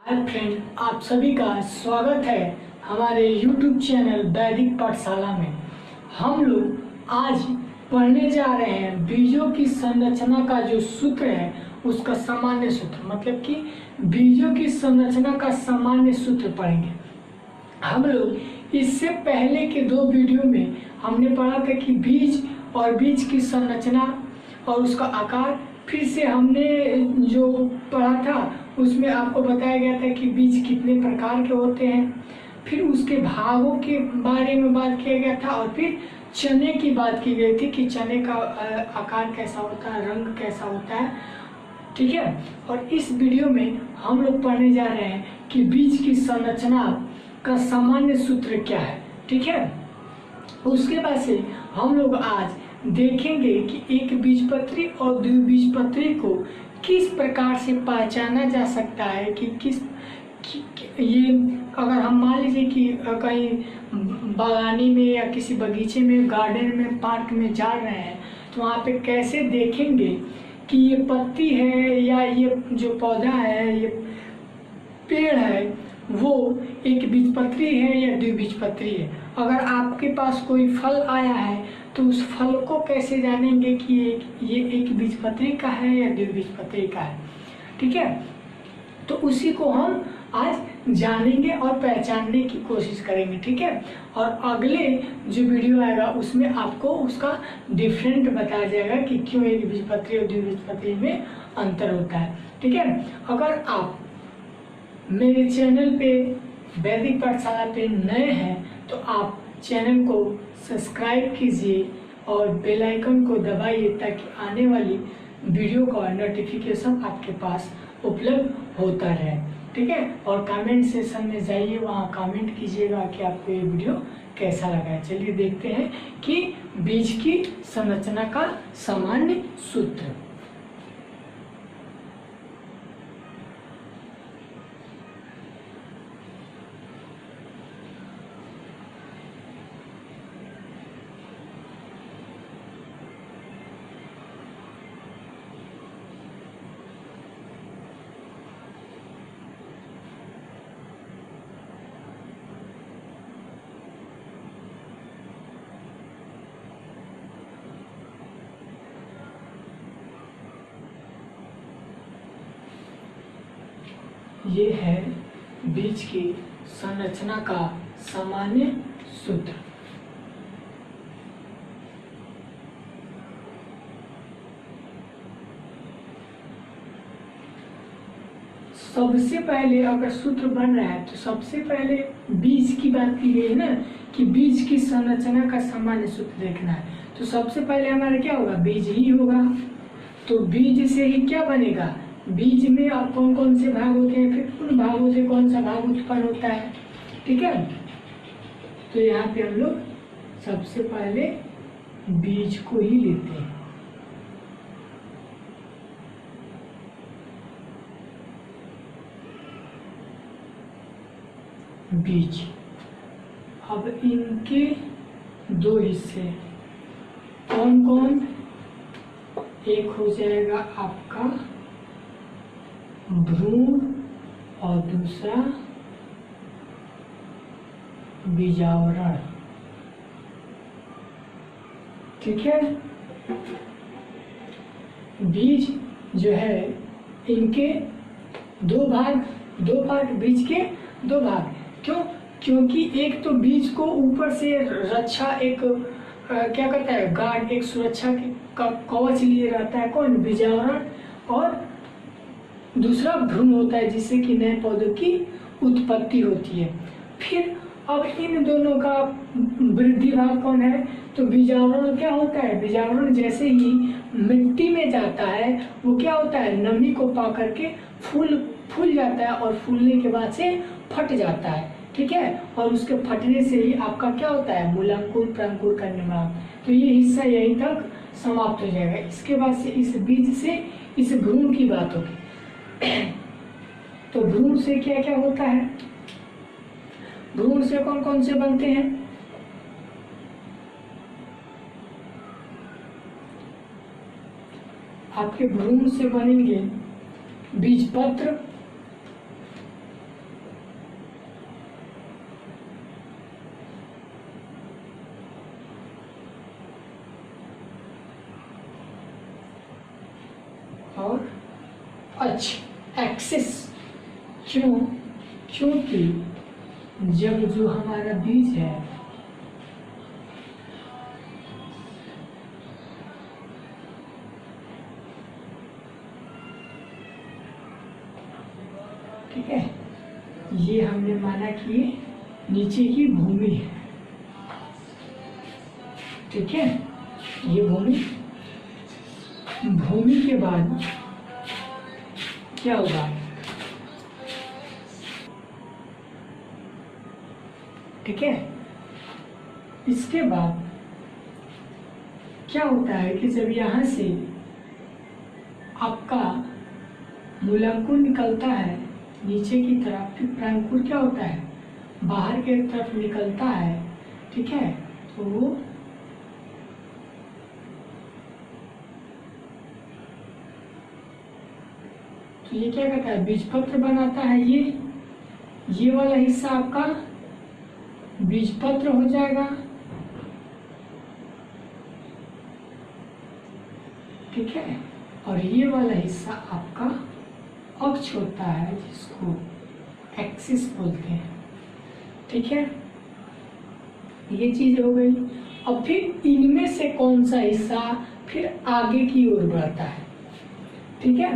Hi friend, आप सभी का स्वागत है हमारे YouTube चैनल वैदिक पाठशाला में। हम लोग आज पढ़ने जा रहे हैं बीजों की संरचना का जो सूत्र है उसका सामान्य सूत्र, मतलब कि बीजों की संरचना का सामान्य सूत्र पढ़ेंगे। हम लोग इससे पहले के दो वीडियो में हमने पढ़ा था कि बीज और बीज की संरचना और उसका आकार। फिर से हमने जो पढ़ा था उसमें आपको बताया गया था कि बीज कितने प्रकार के होते हैं, फिर उसके भागों के बारे में बात किया गया था और फिर चने की बात की गई थी कि चने का आकार कैसा होता है, रंग कैसा होता है। ठीक है। और इस वीडियो में हम लोग पढ़ने जा रहे हैं कि बीज की संरचना का सामान्य सूत्र क्या है। ठीक है। उसके बाद से हम लोग आज देखेंगे कि एक बीजपत्री और द्विबीजपत्री को किस प्रकार से पहचाना जा सकता है कि ये अगर हम मान लीजिए कि कहीं बागानी में या किसी बगीचे में, गार्डन में, पार्क में जा रहे हैं तो वहाँ पे कैसे देखेंगे कि ये पत्ती है या ये जो पौधा है, ये पेड़ है, वो एक बीजपत्री है या द्विबीजपत्री है। अगर आपके पास कोई फल आया है तो उस फल को कैसे जानेंगे कि ये एक बीजपत्री का है या द्विबीजपत्री का है। ठीक है। तो उसी को हम आज जानेंगे और पहचानने की कोशिश करेंगे। ठीक है। और अगले जो वीडियो आएगा उसमें आपको उसका डिफरेंट बताया जाएगा कि क्यों एक बीजपत्री और द्विबीजपत्री में अंतर होता है। ठीक है। अगर आप मेरे चैनल पे वैदिक पाठशाला पे नए हैं तो आप चैनल को सब्सक्राइब कीजिए और बेल आइकन को दबाइए ताकि आने वाली वीडियो का नोटिफिकेशन आपके पास उपलब्ध होता रहे। ठीक है। और कमेंट सेक्शन में जाइए, वहाँ कमेंट कीजिएगा कि आपको ये वीडियो कैसा लगा है। चलिए देखते हैं कि बीज की संरचना का सामान्य सूत्र। ये है बीज की संरचना का सामान्य सूत्र। सबसे पहले अगर सूत्र बन रहा है तो सबसे पहले बीज की बात की गई है ना कि बीज की संरचना का सामान्य सूत्र देखना है। तो सबसे पहले हमारा क्या होगा, बीज ही होगा। तो बीज से ही क्या बनेगा, बीज में अब कौन कौन से भाग होते हैं, फिर उन भागों से कौन सा भाग उत्पन्न होता है। ठीक है। तो यहाँ पे हम लोग सबसे पहले बीज को ही लेते हैं। बीज, अब इनके दो हिस्से कौन कौन, एक हो जाएगा आपका भ्रूण और दूसरा बीजावरण। ठीक है। बीज जो है इनके दो भाग, दो पार्ट, बीज के दो भाग। क्यों? क्योंकि एक तो बीज को ऊपर से रक्षा, एक क्या करता है, गार्ड, एक सुरक्षा का कवच लिए रहता है, कौन, बीजावरण, और दूसरा भ्रूण होता है जिससे कि नए पौधों की उत्पत्ति होती है। फिर अब इन दोनों का वृद्धि भाग कौन है, तो बीजावरण क्या होता है, बीजावरण जैसे ही मिट्टी में जाता है वो क्या होता है, नमी को पा करके फूल जाता है और फूलने के बाद से फट जाता है। ठीक है। और उसके फटने से ही आपका क्या होता है, मूलांकुर, प्रंकुर का निर्माण। तो ये हिस्सा यहीं तक समाप्त हो जाएगा। इसके बाद से इस बीज से इस भ्रूण की बात होगी। तो भ्रूण से क्या क्या होता है, भ्रूण से कौन कौन से बनते हैं, आपके भ्रूण से बनेंगे बीजपत्र, और अक्ष, एक्सिस। क्यों? क्योंकि जब जो हमारा बीज है ठीक है, ये हमने माना कि ये नीचे की भूमि है, ठीक है, ये भूमि। भूमि के बाद क्या होगा? ठीक है, इसके बाद क्या होता है कि जब यहाँ से आपका मूलांकुर निकलता है नीचे की तरफ, फिर प्रांकुर क्या होता है? बाहर की तरफ निकलता है, ठीक है। तो वो ये क्या करता है? बीजपत्र बनाता है। ये वाला हिस्सा आपका बीजपत्र हो जाएगा, ठीक है। और ये वाला हिस्सा आपका अक्ष होता है, जिसको एक्सिस बोलते हैं, ठीक है। ये चीज हो गई। अब फिर इनमें से कौन सा हिस्सा फिर आगे की ओर बढ़ता है, ठीक है।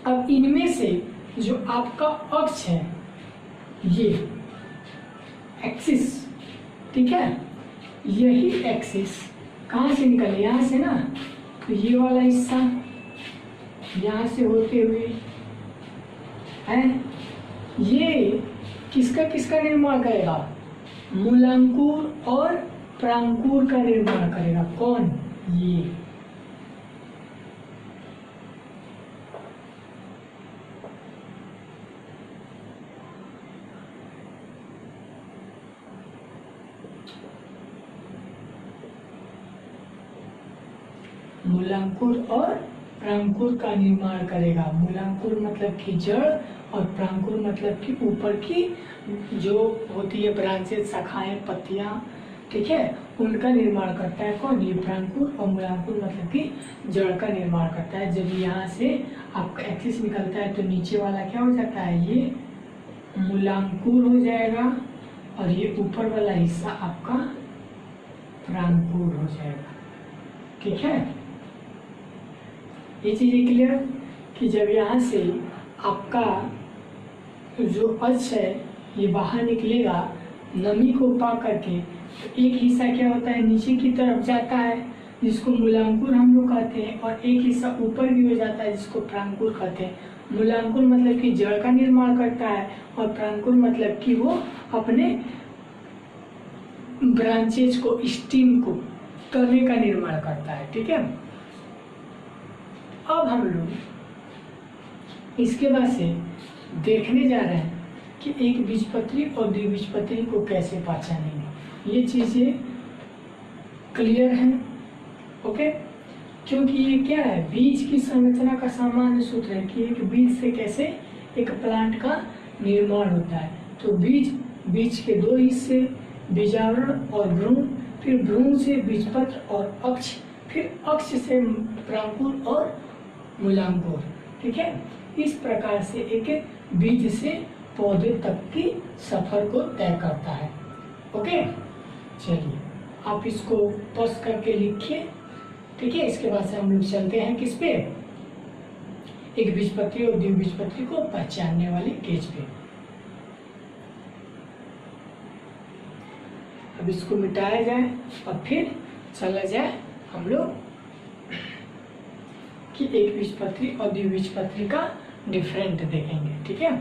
अब इनमें से जो आपका अक्ष है, ये एक्सिस, ठीक है, यही एक्सिस कहाँ से निकले? यहाँ से ना। तो ये वाला हिस्सा यहाँ से होते हुए है, ये किसका किसका निर्माण करेगा? मूलांकुर और प्रांकुर का निर्माण करेगा। कौन? ये। मूलांकुर और प्रांकुर का निर्माण करेगा। मूलांकुर मतलब कि जड़ और प्रांकुर मतलब कि ऊपर की जो होती है ब्रांचेस, शाखाएं, पत्तियां, ठीक है, उनका निर्माण करता है। कौन? ये प्रांकुर। और मूलांकुर मतलब कि जड़ का निर्माण करता है। जब यहाँ से आपका एक्सिस निकलता है तो नीचे वाला क्या हो जाता है? ये मूलांकुर हो जाएगा और ये ऊपर वाला हिस्सा आपका प्रांकुर हो जाएगा, ठीक है। ये चीजें क्लियर कि जब यहाँ से आपका जो अक्ष है ये बाहर निकलेगा नमी को पा करके, तो एक हिस्सा क्या होता है? नीचे की तरफ जाता है, जिसको मूलांकुर हम लोग कहते हैं, और एक हिस्सा ऊपर भी हो जाता है, जिसको प्रांकुर कहते हैं। मूलांकुर मतलब कि जड़ का निर्माण करता है और प्रांकुर मतलब कि वो अपने ब्रांचेज को, स्टीम को, तने का निर्माण करता है, ठीक है। अब हम लोग इसके बाद से देखने जा रहे हैं कि एक बीजपत्री और द्विबीजपत्री को कैसे पहचानेंगे। ये चीजें क्लियर हैं, ओके। क्योंकि ये क्या है? बीज की संरचना का सामान्य सूत्र है कि एक बीज से कैसे एक प्लांट का निर्माण होता है। तो बीज के दो हिस्से, बीजावरण और भ्रूण, फिर भ्रूण से बीजपत्र और अक्ष, फिर अक्ष से प्रांकुर और मूलांकुर, ठीक है। इस प्रकार से एक बीज से पौधे तक की सफर को तय करता है, ओके। चलिए आप इसको पॉज करके लिखिए, ठीक है। इसके बाद से हम लोग चलते हैं किस पे? एक बीजपत्री और द्विबीजपत्री को पहचानने वाली केज पे। अब इसको मिटाया जाए और फिर चला जाए हम लोग कि एक बीजपत्री और द्विबीजपत्री का डिफरेंट देखेंगे, ठीक है।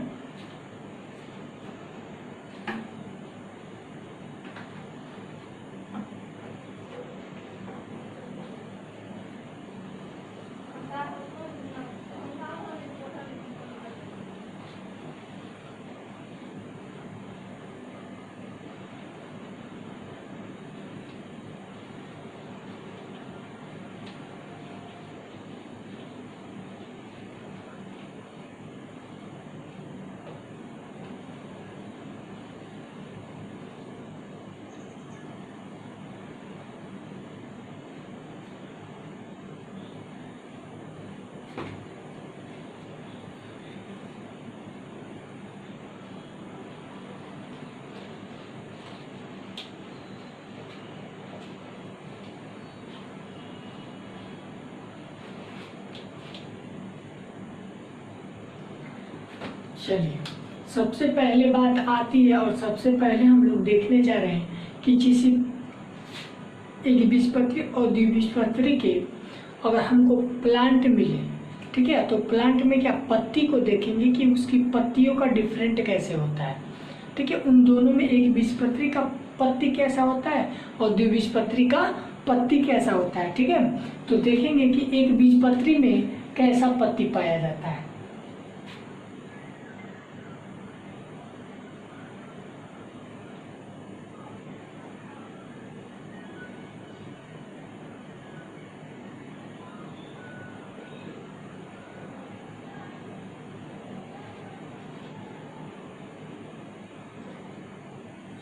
चलिए, सबसे पहले बात आती है और सबसे पहले हम लोग देखने जा रहे हैं कि किसी एक बीजपत्री और द्विबीजपत्री के अगर हमको प्लांट मिले, ठीक है, तो प्लांट में क्या पत्ती को देखेंगे कि उसकी पत्तियों का डिफरेंट कैसे होता है, ठीक है। उन दोनों में एक बीजपत्री का पत्ती कैसा होता है और द्विबीजपत्री का पत्ती कैसा होता है, ठीक है। तो देखेंगे कि एक बीजपत्री में कैसा पत्ती पाया जाता है।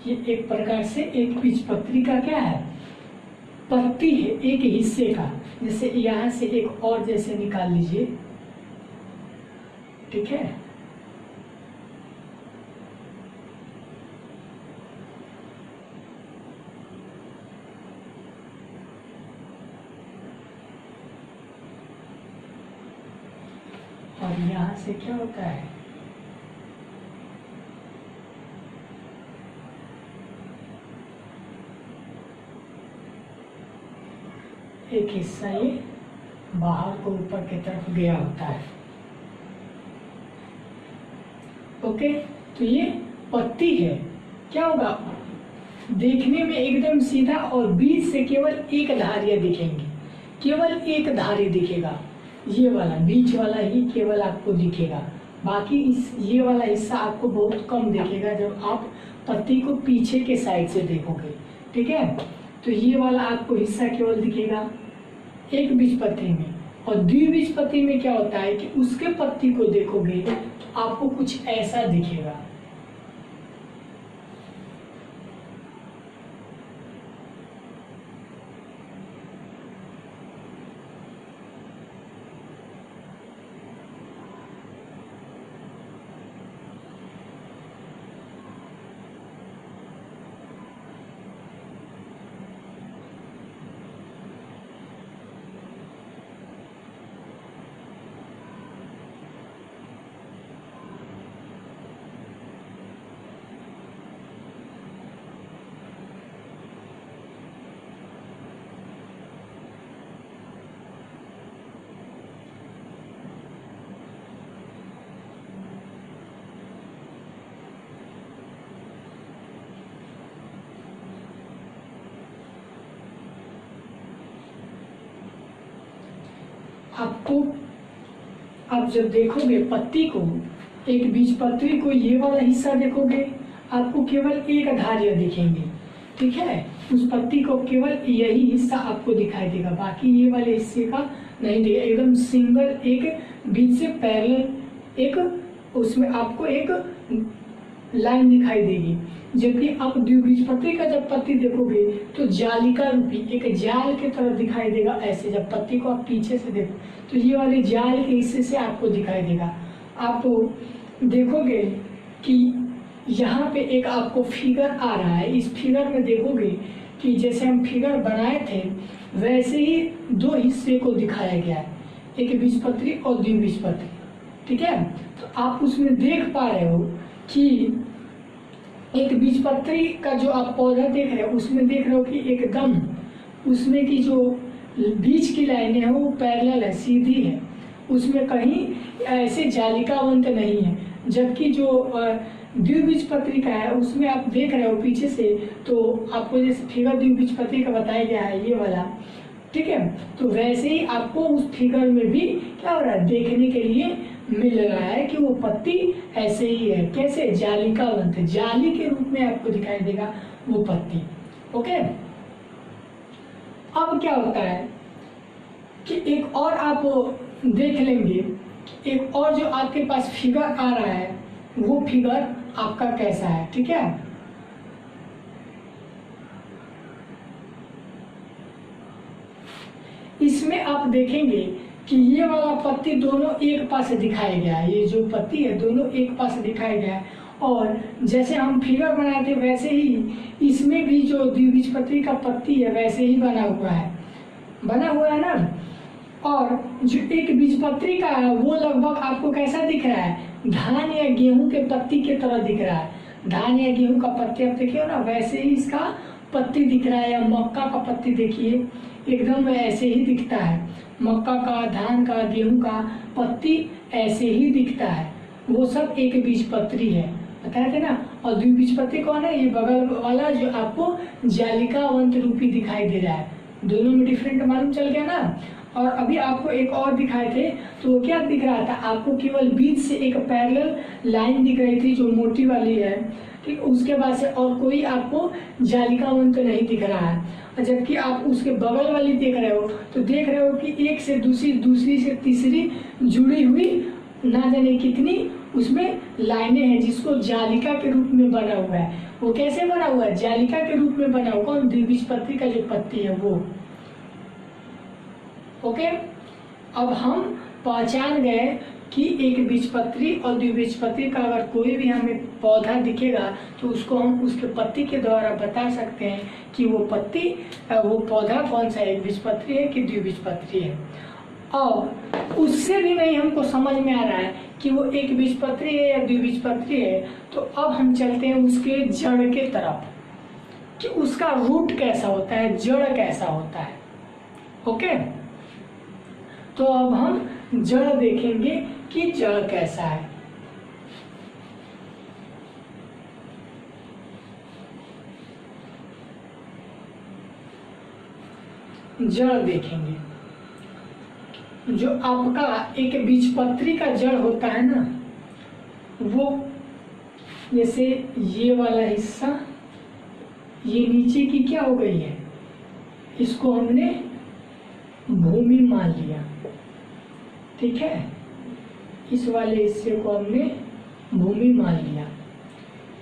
ये एक प्रकार से एक बीजपत्री का क्या है, पत्ती है एक हिस्से का। जैसे यहाँ से एक और जैसे निकाल लीजिए, ठीक है। और यहाँ से क्या होता है, एक हिस्सा ये बाहर को ऊपर की तरफ गया होता है। ओके, तो ये पत्ती है। क्या होगा, देखने में एकदम सीधा और बीच से केवल एक धारियां दिखेंगी, केवल एक धारी दिखेगा, ये वाला बीच वाला ही केवल आपको दिखेगा। बाकी ये वाला हिस्सा आपको बहुत कम दिखेगा जब आप पत्ती को पीछे के साइड से देखोगे, ठीक है। तो ये वाला आपको हिस्सा केवल दिखेगा एक बीजपत्री में। और द्विबीजपत्री में क्या होता है कि उसके पत्ती को देखोगे तो आपको कुछ ऐसा दिखेगा। आपको आप जब देखोगे पत्ती को, एक बीजपत्री को, ये वाला हिस्सा देखोगे आपको केवल एक धारियां दिखेंगी, ठीक है। उस पत्ती को केवल यही हिस्सा आपको दिखाई देगा, बाकी ये वाले हिस्से का नहीं दिखेगा। एकदम सिंगल एक बीच से पैरेलल एक उसमें आपको एक लाइन दिखाई देगी। जबकि आप द्विबीजपत्री का जब पत्ती देखोगे तो जालिका रूपी एक जाल की तरह दिखाई देगा। ऐसे जब पत्ती को आप पीछे से देखो तो ये वाले जाल के हिस्से से आपको दिखाई देगा। आप देखोगे कि यहाँ पे एक आपको फिगर आ रहा है, इस फिगर में देखोगे कि जैसे हम फिगर बनाए थे वैसे ही दो हिस्से को दिखाया गया है, एक बीजपत्री और द्विबीजपत्री, ठीक है। तो आप उसमें देख पा रहे हो कि एक बीजपत्री का जो आप पौधा देख रहे हो उसमें देख रहे हो कि एकदम उसमें की जो बीच की लाइनें हैं वो पैरेलल है, सीधी है, उसमें कहीं ऐसे जालिकावंत नहीं है। जबकि जो द्विबीजपत्री का है उसमें आप देख रहे हो पीछे से, तो आपको जैसे फिगर द्विबीजपत्री का बताया गया है ये वाला, ठीक है। तो वैसे ही आपको उस फिगर में भी क्या हो रहा है, देखने के लिए मिल रहा है कि वो पत्ती ऐसे ही है, कैसे जालिकावंत, जाली के रूप में आपको दिखाई देगा वो पत्ती। ओके, अब क्या होता है कि एक और आप देख लेंगे, एक और जो आपके पास फिगर आ रहा है वो फिगर आपका कैसा है, ठीक है। इसमें आप देखेंगे कि ये वाला पत्ती दोनों एक पास दिखाया गया है, ये जो पत्ती है दोनों एक पास दिखाया गया है। और जैसे हम फिगर बनाए थे वैसे ही इसमें भी जो द्विबीजपत्री का पत्ती है वैसे ही बना हुआ है ना। और जो एक बीजपत्री का है वो लगभग आपको कैसा दिख रहा है, धान या गेहूं के पत्ती की तरह दिख रहा है। धान या गेहूं का पत्ती आप देखिए ना, वैसे ही इसका पत्ती दिख रहा है। या मक्का का पत्ती देखिए, एकदम ऐसे ही दिखता है। मक्का का, धान का, गेहूं का पत्ती ऐसे ही दिखता है। वो सब एक बीजपत्री है, बताए थे ना। और द्विबीजपत्री कौन है? ये बगल वाला जो आपको जालिकावंत रूपी दिखाई दे रहा है। दोनों में डिफरेंट मालूम चल गया ना। और अभी आपको एक और दिखाए थे, तो वो क्या दिख रहा था आपको? केवल बीच से एक पैरेलल लाइन दिख रही थी जो मोटी वाली है, ठीक। उसके बाद से और कोई आपको जालिकावंत नहीं दिख रहा है। और जबकि आप उसके बगल वाली देख रहे हो, तो देख रहे हो कि एक से दूसरी, दूसरी से तीसरी जुड़ी हुई ना जाने कितनी उसमें लाइनें हैं, जिसको जालिका के रूप में बना हुआ है। वो कैसे बना हुआ है? जालिका के रूप में बना हुआ। कौन? द्विबीजपत्री का जो पत्ती है वो। ओके, अब हम पहचान गए कि एक बीजपत्री और द्विबीजपत्री का अगर कोई भी हमें पौधा दिखेगा तो उसको हम उसके पत्ती के द्वारा बता सकते हैं कि वो पत्ती, वो पौधा कौन सा है, एक बीजपत्री है कि द्विबीजपत्री है। और उससे भी नहीं हमको समझ में आ रहा है कि वो एक बीजपत्री है या द्विबीजपत्री है, तो अब हम चलते हैं उसके जड़ के तरफ कि उसका रूट कैसा होता है, जड़ कैसा होता है। ओके, तो अब हम जड़ देखेंगे कि जड़ कैसा है। जड़ देखेंगे, जो आपका एक बीजपत्री का जड़ होता है ना, वो जैसे ये वाला हिस्सा, ये नीचे की क्या हो गई है, इसको हमने भूमि मान लिया, ठीक है। इस वाले हिस्से को हमने भूमि मान लिया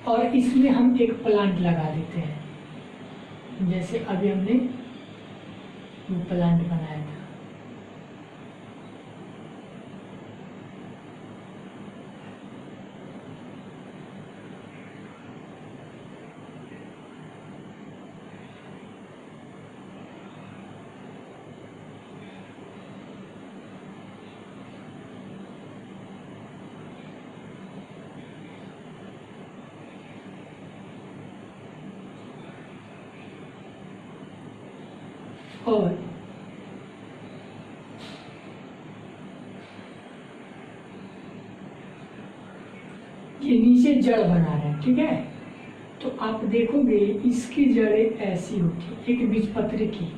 और इसमें हम एक प्लांट लगा देते हैं। जैसे अभी हमने वो प्लांट बनाया था। और ये नीचे जड़ बना रहे हैं, ठीक है। तो आप देखोगे इसकी जड़ें ऐसी होती, एक बीजपत्री की।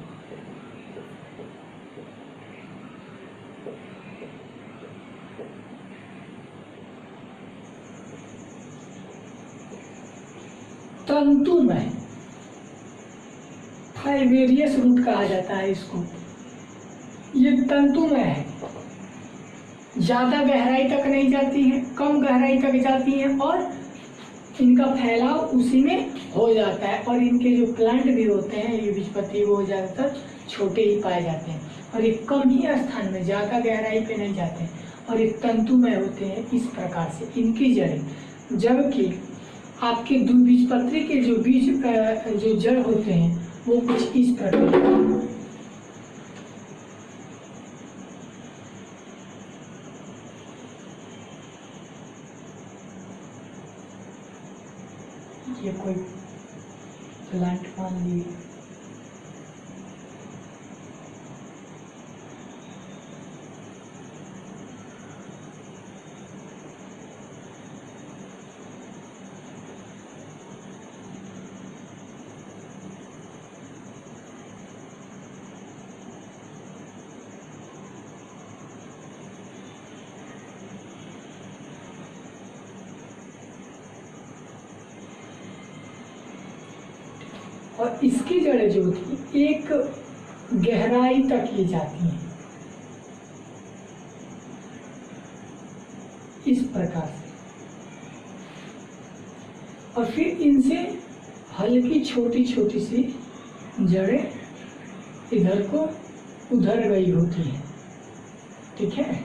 तंतुमय, फाइबेरियस रूट कहा जाता है इसको। ये तंतुमय है, ज्यादा गहराई तक नहीं जाती है, कम गहराई तक जाती है और इनका फैलाव उसी में हो जाता है। और इनके जो प्लांट भी होते हैं, ये बीजपत्री, वो ज्यादातर छोटे ही पाए जाते हैं और ये कम ही स्थान में, ज्यादा गहराई पे नहीं जाते हैं और ये तंतुमय होते हैं इस प्रकार से इनकी जड़ें। जबकि आपके द्विबीजपत्री के जो बीज, जो जड़ होते हैं वो कुछ इस प्रकार, ये कोई प्लांट मान लीजिए, और इसकी जड़ें जो होती एक गहराई तक ये जाती हैं इस प्रकार से, और फिर इनसे हल्की छोटी छोटी सी जड़ें इधर को उधर गई होती हैं, ठीक है।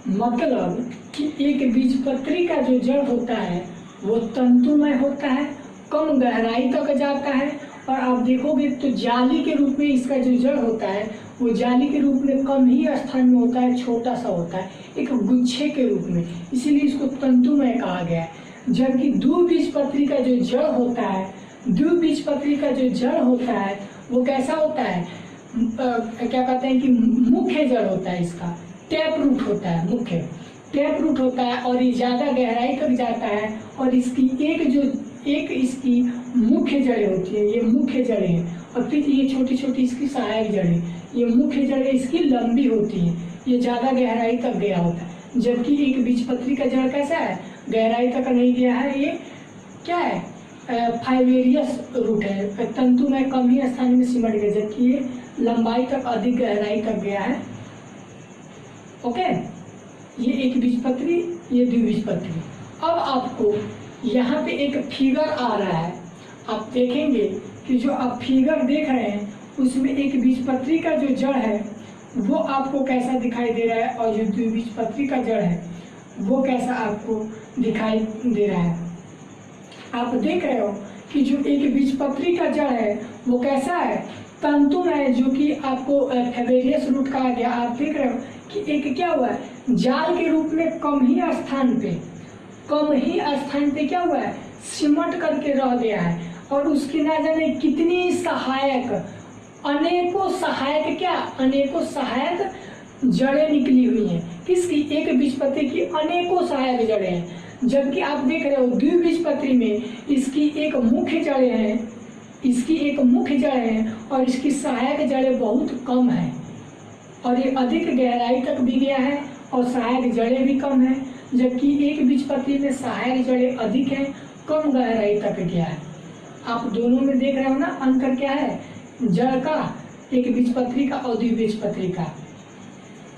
मतलब कि एक बीजपत्री का जो जड़ होता है वो तंतुमय होता है, कम गहराई तक जाता है और आप देखोगे तो जाली के रूप में इसका जो जड़ होता है वो जाली के रूप में कम ही स्थान में होता है, छोटा सा होता है, एक गुच्छे के रूप में, इसीलिए इसको तंतुमय कहा गया है। जबकि द्विबीजपत्री का जो जड़ होता है, द्विबीजपत्री का जो जड़ होता है वो कैसा होता है, क्या कहते हैं कि मुख्य जड़ होता है, इसका टैप रूट होता है, मुख्य टैप रूट होता है, और ये ज्यादा गहराई तक जाता है। और इसकी एक इसकी मुख्य जड़ें होती है, ये मुख्य जड़ें हैं, और फिर ये छोटी छोटी इसकी सहायक जड़ें, ये मुख्य जड़ें इसकी लंबी होती हैं, ये ज्यादा गहराई तक गया होता है। जबकि एक बीजपत्री का जड़ कैसा है, गहराई तक नहीं गया है, ये क्या है, फाइबेरियस रूट है, तंतु में कम ही स्थान में सिमट गया, जबकि ये लंबाई तक अधिक गहराई तक गया है। ओके, ये एक बीजपत्री, ये द्विबीजपत्री। अब आपको यहाँ पे एक फिगर आ रहा है, आप देखेंगे कि जो आप फिगर देख रहे हैं उसमें एक बीजपत्री का जो जड़ है वो आपको कैसा दिखाई दे रहा है, और जो द्विबीजपत्री का जड़ है वो कैसा आपको दिखाई दे रहा है। आप देख रहे हो कि जो एक बीजपत्री का जड़ है वो कैसा है, तंतुमय है, जो कि आपको फाइबेरियस रूट कहा गया। आप देख रहे हो कि एक क्या हुआ है, जाल के रूप में कम ही स्थान पे क्या हुआ है, सिमट करके रह गया है, और उसकी ना जाने कितनी सहायक, अनेकों सहायक जड़ें निकली हुई हैं। किसकी, एक बीजपत्री की अनेकों सहायक जड़ें हैं। जबकि आप देख रहे हो द्विबीजपत्री में इसकी एक मुख्य जड़ें हैं, और इसकी सहायक जड़ें बहुत कम है, और ये अधिक गहराई तक भी गया है और सहायक जड़ें भी कम है। जबकि एक बीजपत्री में सहायक जड़ें अधिक हैं, कम गहराई तक गया है। आप दोनों में देख रहे हो ना, अंतर क्या है जड़ का, एक बीजपत्री का और द्विबीजपत्री का।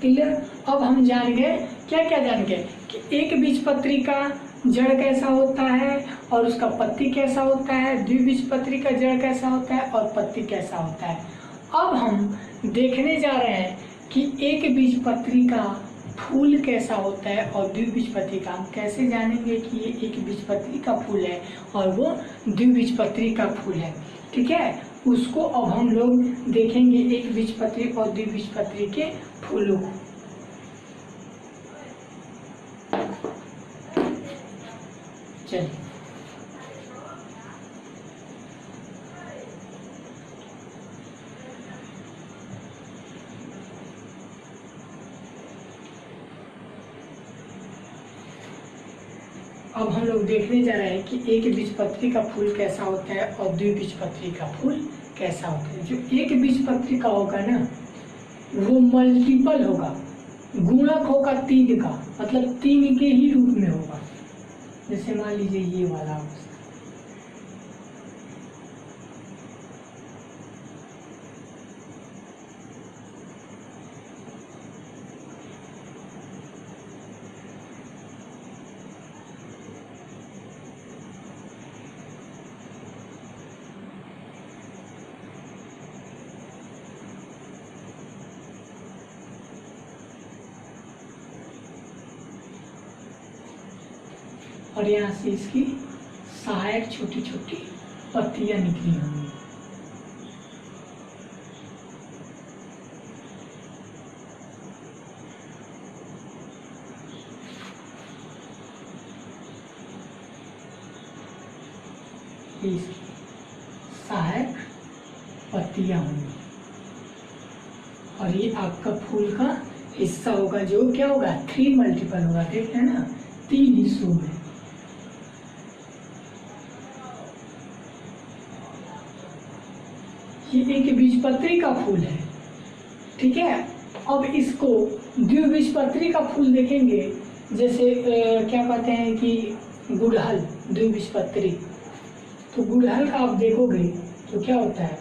क्लियर। अब हम जान गए, क्या जान गए कि एक बीजपत्री का जड़ कैसा होता है और उसका पत्ती कैसा होता है, द्विबीजपत्री का जड़ कैसा होता है और पत्ती कैसा होता है। अब हम देखने जा रहे हैं कि एक बीजपत्री का फूल कैसा होता है और द्विबीजपत्री का। हम कैसे जानेंगे कि ये एक बीजपत्री का फूल है और वो द्विबीजपत्री का फूल है, ठीक है। उसको अब हम लोग देखेंगे, एक बीजपत्री और द्विबीजपत्री के फूलों को। चलिए, अब हम लोग देखने जा रहे हैं कि एक बीजपत्री का फूल कैसा होता है और द्विबीजपत्री का फूल कैसा होता है। जो एक बीजपत्री का होगा ना, वो मल्टीपल होगा, गुणक होगा 3 का, मतलब 3 के ही रूप में होगा। जैसे मान लीजिए ये वाला अवस्था, और यहाँ से इसकी सहायक छोटी छोटी पत्तियां निकली होंगी। इसकी सहायक पत्तियां होंगी, और ये आपका फूल का हिस्सा होगा, जो क्या होगा 3 मल्टीपल होगा। देखते हैं ना, 3 हिस्सों में। ये एक बीजपत्री का फूल है, ठीक है। अब इसको द्विबीजपत्री का फूल देखेंगे, जैसे क्या कहते हैं कि गुड़हल, द्विबीजपत्री। तो गुड़हल का आप देखोगे तो क्या होता है,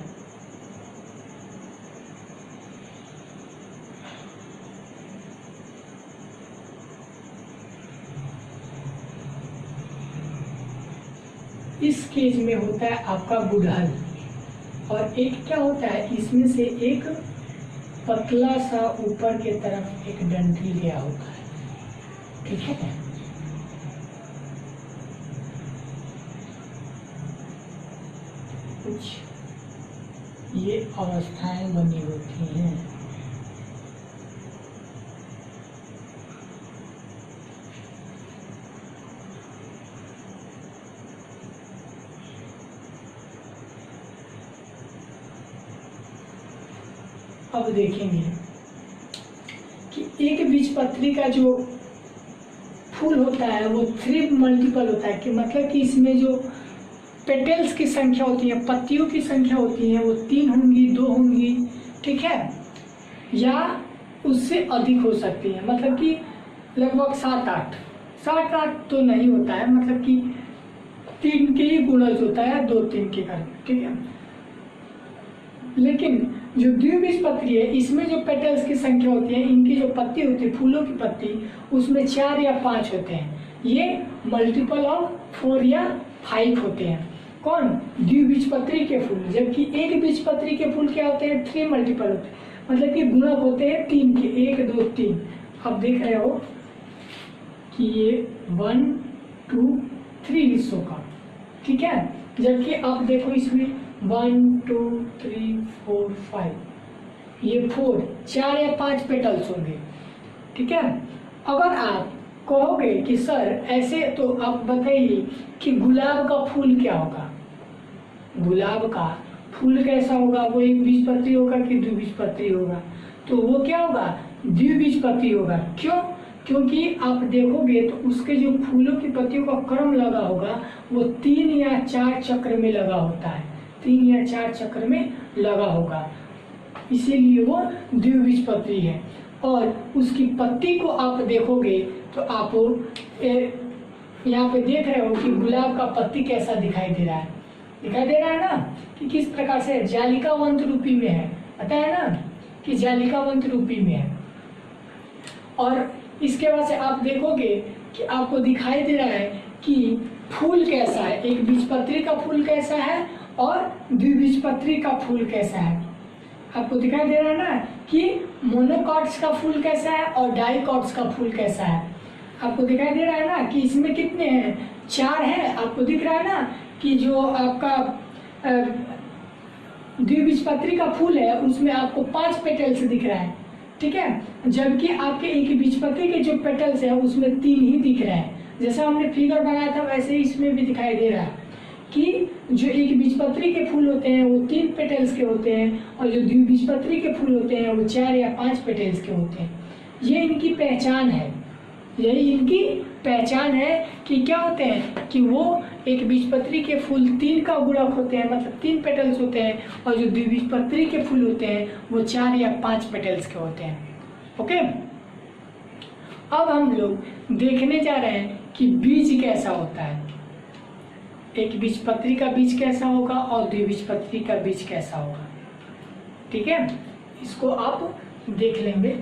इस केज में होता है आपका गुड़हल, और एक क्या होता है, इसमें से एक पतला सा ऊपर के तरफ एक डंठी गया होता है, ठीक है। कुछ ये अवस्थाएं बनी होती हैं। अब देखेंगे कि एक बीजपत्री का जो फूल होता है वो 3 मल्टीपल होता है, कि मतलब कि इसमें जो पेटल्स की संख्या होती है, पत्तियों की संख्या होती है, वो 3 होंगी, 2 होंगी, ठीक है, या उससे अधिक हो सकती है। मतलब कि लगभग 7-8 तो नहीं होता है, मतलब कि 3 के ही गुणज होता है, 2-3 के कारण, ठीक है। लेकिन जो द्विबीजपत्री है, इसमें जो पेटल्स की संख्या होती है, इनकी जो पत्ती होती है, फूलों की पत्ती, उसमें 4 या 5 होते हैं। ये मल्टीपल ऑफ 4 या 5 होते हैं। कौन? द्विबीजपत्री के फूल। जबकि एक बीजपत्री के फूल क्या होते हैं? 3 मल्टीपल होते हैं, मतलब कि गुणक होते हैं 3 के, 1 2 3। आप देख रहे हो कि ये 1 2 3 हिस्सों का, ठीक है। जबकि आप देखो इसमें 1 2 3 4 5, ये 4 या 5 पेटल्स होंगे, ठीक है। अगर आप कहोगे कि सर ऐसे, तो आप बताइए कि गुलाब का फूल क्या होगा? गुलाब का फूल कैसा होगा? वो एक बीजपत्री होगा कि द्विबीजपत्री होगा? तो वो क्या होगा? द्विबीजपत्री होगा। क्यों? क्योंकि आप देखोगे तो उसके जो फूलों की पत्तियों का क्रम लगा होगा वो 3 या 4 चक्र में लगा होता है, 3 या 4 चक्र में लगा होगा, इसीलिए वो द्विबीजपत्री है। और उसकी पत्ती को आप देखोगे तो आप यहाँ पे देख रहे हो कि गुलाब का पत्ती कैसा दिखाई दे रहा है, दिखाई दे रहा है ना, कि किस प्रकार से जालिकावंत रूपी में है, पता है ना कि जालिकावंत रूपी में है। और इसके बाद से आप देखोगे कि आपको दिखाई दे रहा है कि फूल कैसा है, एक बीजपत्री का फूल कैसा है और द्विबीजपत्री का फूल कैसा है। आपको दिखाई दे रहा है ना कि मोनोकॉट्स का फूल कैसा है और डाइकॉट्स का फूल कैसा है। आपको दिखाई दे रहा है ना कि इसमें कितने हैं? 4 हैं। आपको दिख रहा है ना कि जो आपका द्विबीजपत्री का फूल है उसमें आपको 5 पेटल्स दिख रहा है, ठीक है। जबकि आपके एक बीजपत्री के जो पेटल्स है उसमें 3 ही दिख रहे हैं। जैसा हमने फिगर बनाया था वैसे ही इसमें भी दिखाई दे रहा है कि जो एक बीजपत्री के फूल होते हैं वो 3 पेटल्स के होते हैं और जो द्विबीजपत्री के फूल होते हैं वो 4 या 5 पेटल्स के होते हैं। ये इनकी पहचान है, यही इनकी पहचान है कि क्या होते हैं कि वो एक बीजपत्री के फूल 3 का गुणक होते हैं, मतलब 3 पेटल्स होते हैं, और जो द्विबीजपत्री के फूल होते हैं वो 4 या 5 पेटल्स के होते हैं। ओके, अब हम लोग देखने जा रहे हैं कि बीज कैसा होता है, एक बीजपत्री का बीज कैसा होगा और द्विबीजपत्री का बीज कैसा होगा, ठीक है। इसको आप देख लेंगे।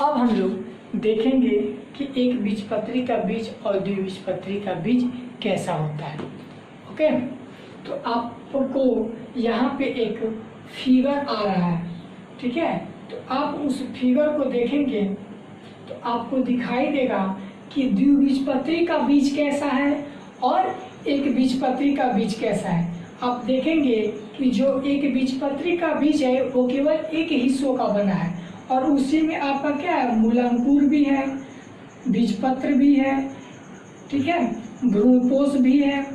अब हम लोग देखेंगे कि एक बीजपत्री का बीज और द्विबीजपत्री का बीज कैसा होता है। ओके, तो आपको यहाँ पे एक फिगर आ रहा है, ठीक है। तो आप उस फिगर को देखेंगे तो आपको दिखाई देगा कि द्विबीजपत्री का बीज कैसा है और एक बीजपत्री का बीज कैसा है। आप देखेंगे कि जो एक बीजपत्री का बीज है वो केवल एक हिस्सों का बना है और उसी में आपका क्या है, मूलांकुर भी है, बीजपत्र भी है, ठीक है, भ्रूणपोष भी है।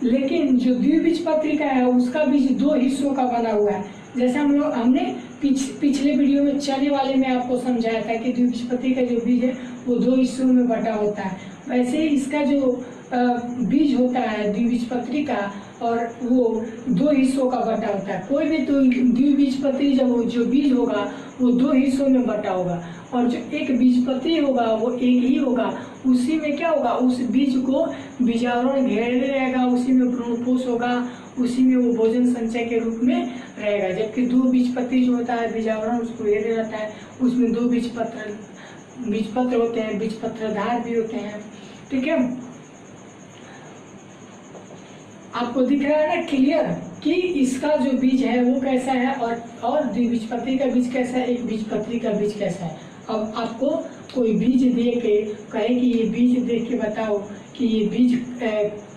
लेकिन जो द्विबीजपत्री का है उसका बीज 2 हिस्सों का बना हुआ है। जैसे हमने पिछले वीडियो में चने वाले में आपको समझाया था कि द्विबीजपत्री का जो बीज है वो 2 हिस्सों में बटा होता है, वैसे ही इसका जो बीज होता है द्विबीजपत्री का और वो 2 हिस्सों का बटा होता है। कोई भी तो द्विबीजपत्री जब जो बीज होगा वो 2 हिस्सों में बटा होगा और जो एक बीजपत्री होगा वो एक ही होगा। उसी में क्या होगा, उस बीज को बीजावरण घेरे रहेगा, उसी में भ्रूणपोष होगा, उसी में वो भोजन संचय के रूप में रहेगा। जबकि 2 बीजपत्री जो होता है बीजावरण उसको घेरे रहता है, उसमें 2 बीजपत्र होते हैं, बीजपत्रधार भी होते हैं, ठीक है। आपको दिख रहा है ना क्लियर कि इसका जो बीज है वो कैसा है और द्विबीजपत्री का बीज कैसा है, एक बीजपत्री का बीज कैसा है। अब आपको कोई बीज दे के कहे कि ये बीज देख के बताओ कि ये बीज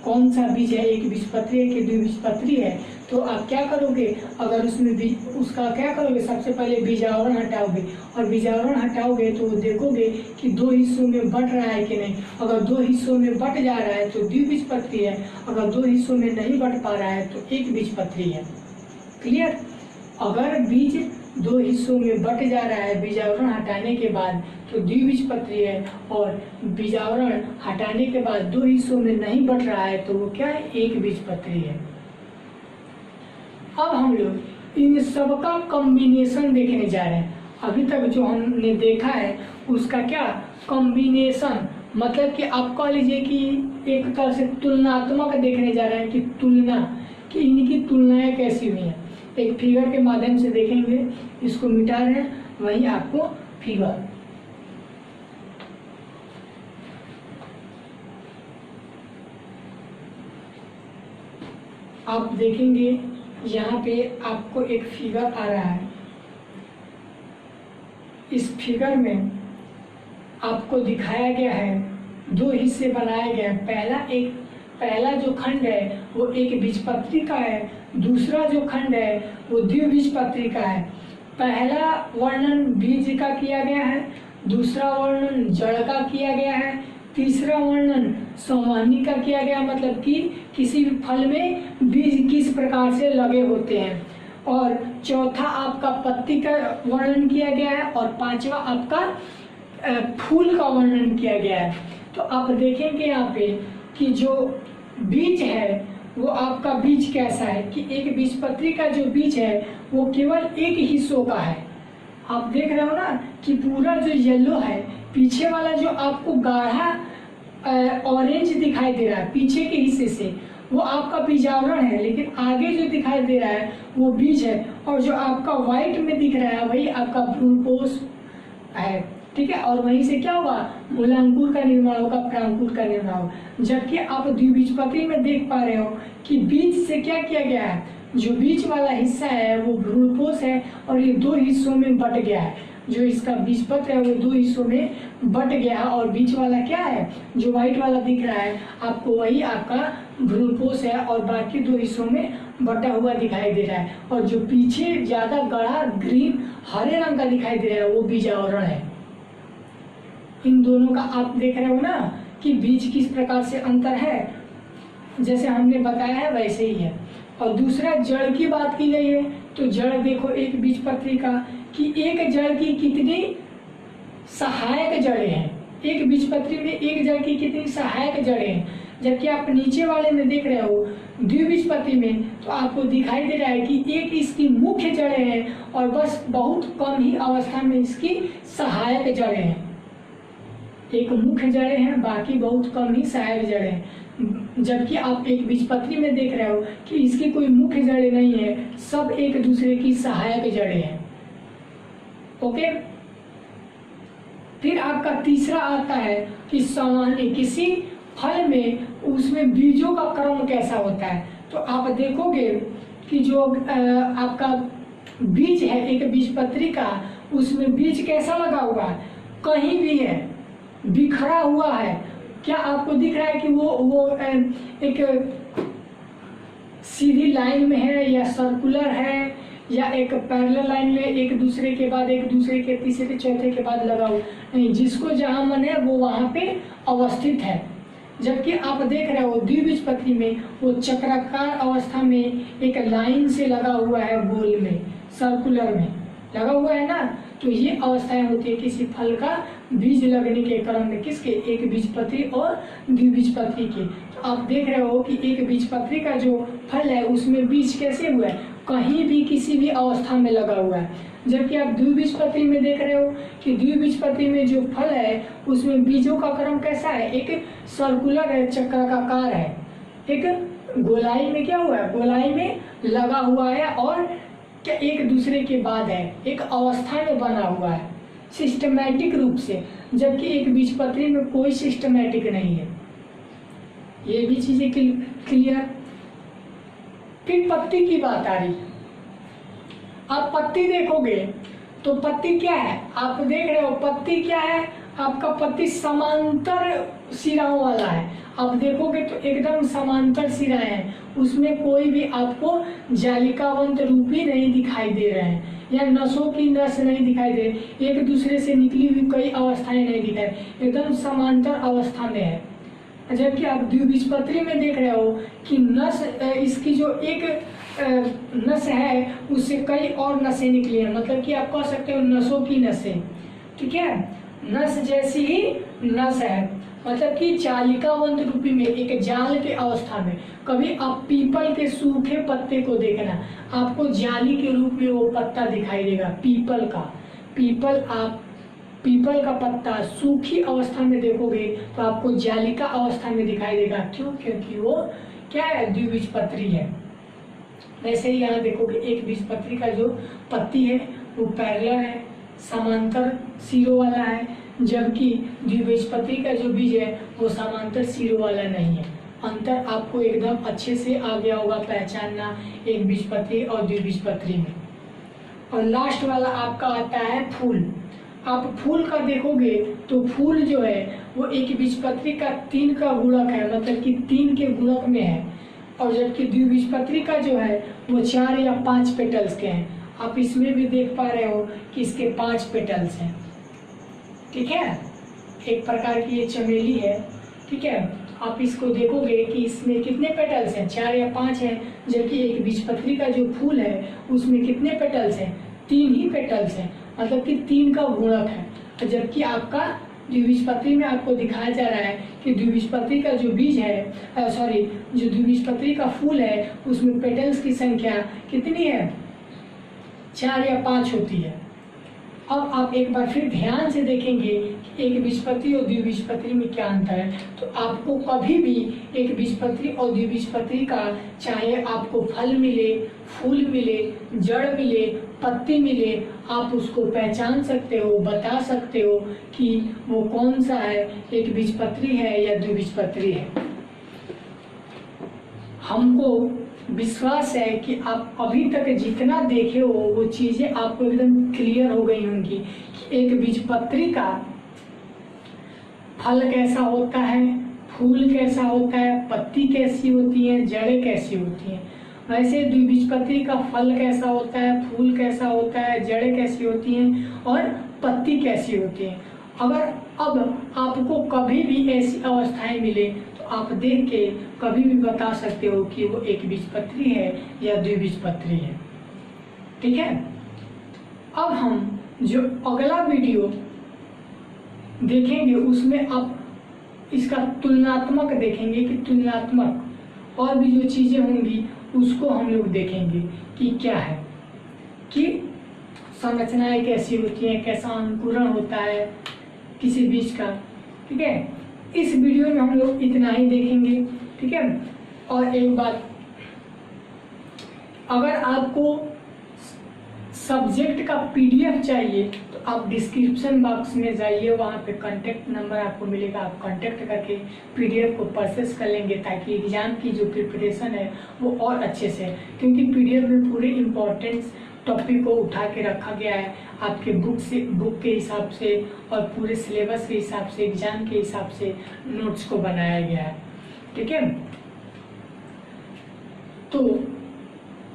कौन सा बीज है, एक बीजपत्री है कि द्विबीजपत्री है, तो आप क्या करोगे, अगर उसमें बीज उसका क्या करोगे, सबसे पहले बीजावरण हटाओगे, और बीजावरण हटाओगे तो देखोगे कि दो हिस्सों में बट रहा है कि नहीं। अगर दो हिस्सों में बट जा रहा है तो द्विबीजपत्री है, अगर दो हिस्सों में नहीं बट पा रहा है तो एक बीजपत्री है। क्लियर। अगर बीज दो हिस्सों में बट जा रहा है बीजावरण हटाने के बाद तो द्विबीजपत्री है, और बीजावरण हटाने के बाद दो हिस्सों में नहीं बट रहा है तो वो क्या है, एक बीजपत्री है। अब हम लोग इन सबका कॉम्बिनेशन देखने जा रहे हैं। अभी तक जो हमने देखा है उसका क्या कॉम्बिनेशन, मतलब कि आप कह लीजिए कि एक तरह से तुलनात्मक देखने जा रहे हैं कि तुलना, कि इनकी तुलनाएं कैसी हुई हैं। एक फिगर के माध्यम से देखेंगे, इसको मिटा रहे हैं, वही आपको फिगर आप देखेंगे। यहाँ पे आपको एक फिगर आ रहा है, इस फिगर में आपको दिखाया गया है, दो हिस्से बनाए गए हैं। पहला जो खंड है वो एक बीजपत्री का है, दूसरा जो खंड है वो द्विबीजपत्री का है। पहला वर्णन बीज का किया गया है, दूसरा वर्णन जड़ का किया गया है, तीसरा वर्णन संवहनी का किया गया, मतलब कि किसी भी फल में बीज किस प्रकार से लगे होते हैं, और चौथा आपका पत्ती का वर्णन किया गया है, और पांचवा आपका फूल का वर्णन किया गया है। तो आप देखेंगे यहाँ पे कि जो बीज है वो आपका बीज कैसा है, कि एक बीजपत्री का जो बीज है वो केवल एक हिस्सों का है। आप देख रहे हो ना कि पूरा जो येलो है, पीछे वाला जो आपको गाढ़ा ऑरेंज दिखाई दे रहा है पीछे के हिस्से से, वो आपका बीजावरण है, लेकिन आगे जो दिखाई दे रहा है वो बीज है, और जो आपका व्हाइट में दिख रहा है वही आपका भ्रूणपोष है। ठीक है, और वहीं से क्या होगा, मूलांकुर का निर्माण होगा, प्रांकुर का निर्माण होगा। जबकि आप द्विबीजपत्री में देख पा रहे हो कि बीज से क्या किया गया है, जो बीज वाला हिस्सा है वो भ्रूणपोष है, और ये दो हिस्सों में बट गया है। जो इसका बीजपत्र है वो दो हिस्सों में बट गया है, और बीच वाला क्या है, जो व्हाइट वाला दिख रहा है आपको, वही आपका भ्रूणपोष है, और बाकी दो हिस्सों में बटा हुआ दिखाई दे रहा है। और जो पीछे ज्यादा गाढ़ा ग्रीन हरे रंग का दिखाई दे रहा है वो बीजावरण है। इन दोनों का आप देख रहे हो ना कि बीज किस प्रकार से अंतर है, जैसे हमने बताया है वैसे ही है। और दूसरा जड़ की बात की गई है, तो जड़ देखो एक बीजपत्री का कि एक जड़ की कितनी सहायक जड़ें हैं, एक बीजपत्री में एक जड़ की कितनी सहायक जड़ें हैं। जबकि आप नीचे वाले में देख रहे हो द्विबीजपत्री में, तो आपको दिखाई दे रहा है कि एक इसकी मुख्य जड़ें हैं और बस बहुत कम ही अवस्था में इसकी सहायक जड़ें हैं। एक मुख्य जड़ें हैं, बाकी बहुत कम ही सहायक जड़ें हैं। जबकि आप एक बीजपत्री में देख रहे हो कि इसकी कोई मुख्य जड़ें नहीं है, सब एक दूसरे की सहायक जड़ें हैं। ओके, फिर आपका तीसरा आता है कि संवहनी, किसी फल में उसमें बीजों का क्रम कैसा होता है। तो आप देखोगे कि जो आपका बीज है एक बीजपत्री का, उसमें बीज कैसा लगा हुआ है, कहीं भी है, बिखरा हुआ है। क्या आपको दिख रहा है कि वो एक सीधी लाइन में है, या सर्कुलर है, या एक पैरेलल लाइन में एक दूसरे के बाद एक दूसरे के तीसरे चौथे के बाद लगा हुआ? नहीं, जिसको जहां मन है वो वहां पे अवस्थित है। जबकि आप देख रहे हो द्विबीजपत्री में वो चक्राकार अवस्था में एक लाइन से लगा हुआ है, गोल में, सर्कुलर में लगा हुआ है ना। तो ये अवस्थाएं होती है किसी फल का बीज लगने के क्रम में, किसके, एक बीजपत्री और द्विबीजपत्री के। तो आप देख रहे हो कि एक बीजपत्री का जो फल है उसमें बीज कैसे हुआ है, कहीं भी किसी भी अवस्था में लगा हुआ है। जबकि आप द्विबीजपत्री में देख रहे हो कि द्विबीजपत्री में जो फल है उसमें बीजों का क्रम कैसा है, एक सर्कुलर है, चक्राकार है, एक गोलाई में क्या हुआ है, गोलाई में लगा हुआ है, और क्या एक दूसरे के बाद है, एक अवस्था में बना हुआ है सिस्टमैटिक रूप से। जबकि एक बीजपत्री में कोई सिस्टमैटिक नहीं है। ये भी चीजें क्लियर। फिर पत्ती की बात आ रही, आप पत्ती देखोगे तो पत्ती क्या है, आप देख रहे हो पत्ती क्या है, आपका पत्ती समांतर सिराओं वाला है। आप देखोगे तो एकदम समांतर सिराएं हैं, उसमें कोई भी आपको जालिकावंत रूपी नहीं दिखाई दे रहे हैं, या नसों की नस नहीं दिखाई दे रही, एक दूसरे से निकली हुई कई अवस्थाएं नहीं दिखाई, एकदम समांतर अवस्था में है। जबकि आप द्विबीजपत्री में देख रहे हो कि नस, इसकी जो एक नस है उससे कई और नसें निकली हैं, मतलब कि आप कह सकते हो नसों की नसें, ठीक है, नस जैसी ही नस है, मतलब कि जालिकावंत रूपी में एक जाल के अवस्था में। कभी आप पीपल के सूखे पत्ते को देखना, आपको जाली के रूप में वो पत्ता दिखाई देगा, पीपल का। पीपल का पत्ता सूखी अवस्था में देखोगे तो आपको जालिका अवस्था में दिखाई देगा। क्यों? क्योंकि वो क्या है, द्विबीजपत्री है। वैसे ही यहाँ देखोगे एक बीजपत्री का जो पत्ती है वो पैरेलल है, समांतर सिरों वाला है, जबकि द्विबीजपत्री का जो बीज है वो समांतर सिरों वाला नहीं है। अंतर आपको एकदम अच्छे से आ गया होगा पहचानना एक बीजपत्री और द्विबीजपत्री में। और लास्ट वाला आपका आता है फूल। आप फूल का देखोगे तो फूल जो है वो एक बीजपत्री का 3 का गुणक है, मतलब कि 3 के गुणक में है, और जबकि द्विबीजपत्री का जो है वो 4 या 5 पेटल्स के हैं। आप इसमें भी देख पा रहे हो कि इसके 5 पेटल्स हैं, ठीक है, एक प्रकार की ये चमेली है, ठीक है। आप इसको देखोगे कि इसमें कितने पेटल्स हैं, 4 या 5 हैं, जबकि एक बीजपत्री का जो फूल है उसमें कितने पेटल्स हैं, 3 ही पेटल्स हैं, मतलब कि 3 का गुणक है। जबकि आपका द्विबीजपत्री में आपको दिखाया जा रहा है कि द्विबीजपत्री का जो बीज है, जो द्विबीजपत्री का फूल है उसमें पेटल्स की संख्या कितनी है, 4 या 5 होती है। अब आप एक बार फिर ध्यान से देखेंगे कि एक बीजपत्री और द्विबीजपत्री में क्या अंतर है, तो आपको कभी भी एक बीजपत्री और द्विबीजपत्री का, चाहे आपको फल मिले, फूल मिले, जड़ मिले, पत्ती मिले, आप उसको पहचान सकते हो, बता सकते हो कि वो कौन सा है, एक बीजपत्री है या द्विबीजपत्री है। हमको विश्वास है कि आप अभी तक जितना देखे हो वो चीजें आपको एकदम क्लियर हो गई होंगी कि एक बीजपत्री का फल कैसा होता है, फूल कैसा होता है, पत्ती कैसी होती है, जड़ें कैसी होती हैं। वैसे द्विबीजपत्री का फल कैसा होता है, फूल कैसा होता है, जड़ें कैसी होती हैं और पत्ती कैसी होती है। अगर अब आपको कभी भी ऐसी अवस्थाएं मिले तो आप देख के कभी भी बता सकते हो कि वो एक बीजपत्री है या द्विबीजपत्री है, ठीक है। अब हम जो अगला वीडियो देखेंगे उसमें आप इसका तुलनात्मक देखेंगे कि तुलनात्मक और भी जो चीजें होंगी उसको हम लोग देखेंगे कि क्या है, कि संरचनाएं कैसी होती हैं, कैसा अंकुरण होता है किसी बीज का, ठीक है। इस वीडियो में हम लोग इतना ही देखेंगे, ठीक है। और एक बात, अगर आपको सब्जेक्ट का पीडीएफ चाहिए तो आप डिस्क्रिप्शन बॉक्स में जाइए, वहाँ पे कांटेक्ट नंबर आपको मिलेगा, आप कांटेक्ट करके पीडीएफ को परचेस कर लेंगे ताकि एग्जाम की जो प्रिपरेशन है वो और अच्छे से, क्योंकि पीडीएफ में पूरे इम्पोर्टेंट टॉपिक को उठा के रखा गया है आपके बुक के हिसाब से और पूरे सिलेबस के हिसाब से, एग्जाम के हिसाब से नोट्स को बनाया गया है, ठीक है। तो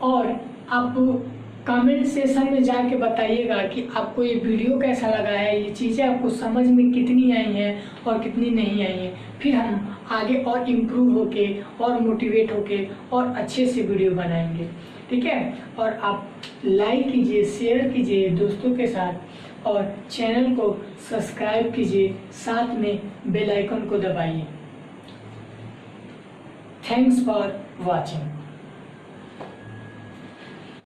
और आप कमेंट सेशन में जाके बताइएगा कि आपको ये वीडियो कैसा लगा है, ये चीज़ें आपको समझ में कितनी आई हैं और कितनी नहीं आई हैं। फिर हम आगे और इम्प्रूव होके और मोटिवेट होके और अच्छे से वीडियो बनाएंगे, ठीक है। और आप लाइक कीजिए, शेयर कीजिए दोस्तों के साथ और चैनल को सब्सक्राइब कीजिए, साथ में बेल आइकन को दबाइए। Thanks for watching.